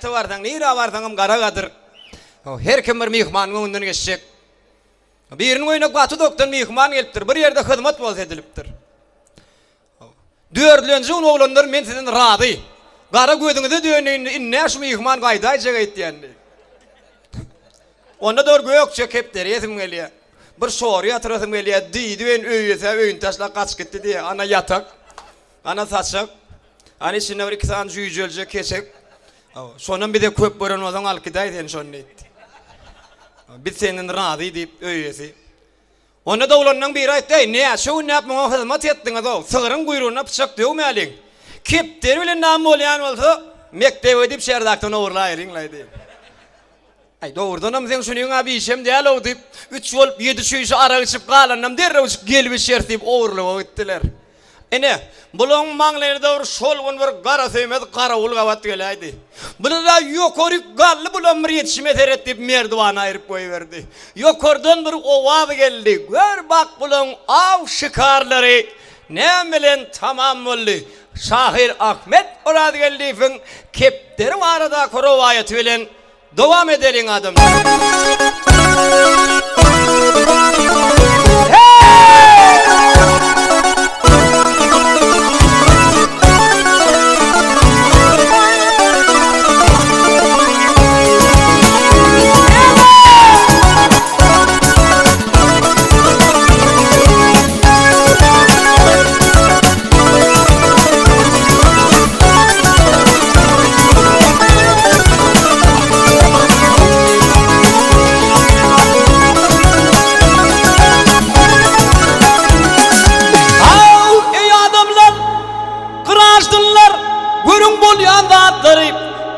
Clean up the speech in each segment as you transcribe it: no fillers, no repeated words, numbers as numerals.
Niyeti vardan, nira vardan garagadır. Her kim bir mihmanın önünden geçecek. Birinin oyuna batı doktan mihman geliptir. Bir yerde hizmet boz ediliptir. Dördlönce on oğlanlar men sizden razı. Gara gözüňize döneyin, inne şu mihman gaýdaýjak etdiýendi. Onda dör gökçek hep deresim gelýär. Bir soru yatırasım gelýär. Diýdi ben öýese öýün taşla kaç gitdi diýe. Ana yatak, ana saçak, ana içine bir iki saat jüýjeljek kesek. Şondan bir de köp boran odan alkydaý sen şonu etdi. Biz senden razı diýip öýesi. Onda da ulandan biri aýtdy, "Ne, şu näme hyzmat etdiňiz o? Sygyryň guyrugyna pyçak döwmäliň. Kepder bilen nam bolýan bolsa, mektep edip şerdakdan owurlaýryň" diýdi. Ay doğrudan sen şunu abi işem diýäl o diýip 3 bolup 7 şüýşi ara içip galanam derre gelip şertip owurlap gitdiler. Ene bulan maňlarynda bir şolgun bir gara söýmez garawul gabat gelýärdi. Bular ýokoryk gally bulan bir ýetişme teret diýip merdiwan aýryp goýberdi. Ýokordan bir owaz geldi. Gör bak bulan av şikarlary näme bilen tamam boldy. Şahir Ahmet orada geldi. Kepder barada korawaýaty bilen devam edelim adam.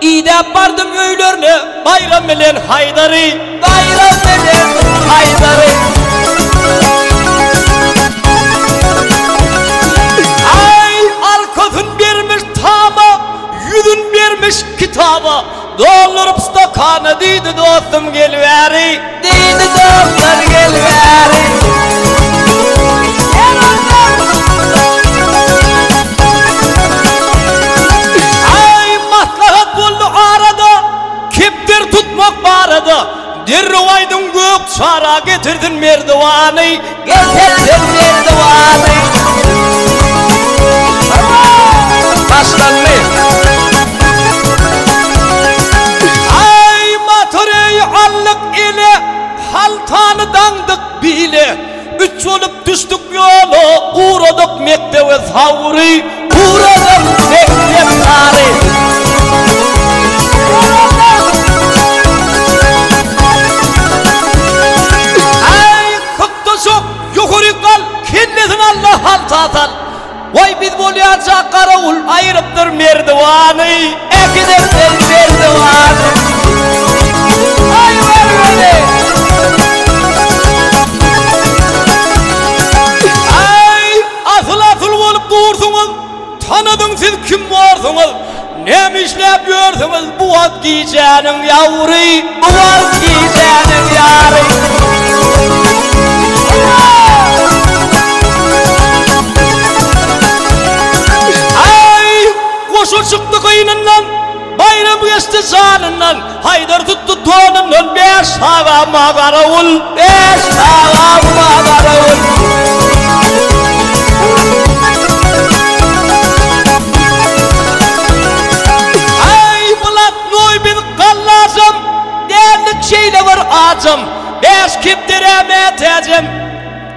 İdep bardım öýlerine bayram bilen haydary, bayram bilen haydary. Ay arkasın vermiş tama, yüzün vermiş kitaba. Doldurup stakana diýdi dostum gelýäri, diýdi dostlar gelýäri. Kepder tutmak barada, derrowaýdyň gök şara getirdin merdivany, getirdin merdivany. Başlandy. Ay matorey allyk ile, haltany daňdyk bile. Üç olup düşdük ýola, uradyk mektebe sawry, uradyk mektep sary. Kennesin Allah haltatal. Vay biz bolýança garawul aýrypdyr merdivany, ekidepdir merdivany. Ay bermeli. Ay asıl bolup dursuňyz, tanadyň siz kim barsyňyz? Näme işläp ýörsiňiz bu wagt giýjäniň ýawry, bu wagt giýjäniň ýary. Koşu çıktı kıyınından, bayram geçti zanından. Haydar tuttu tonundan, 5 ağama garavul, 5 ağama garavul. Ay bulat noy bin kallasam, derlik şeyle var acım. 5 kipdireme tecim,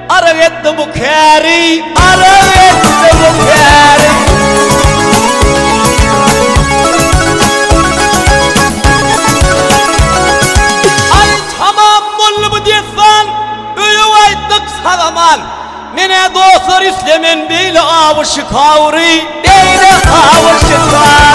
ara etti bu kari, ara etti bu kari. Sagaman, mene dostlar islemen beyle avuşu kavri, beyle avuşu kavri.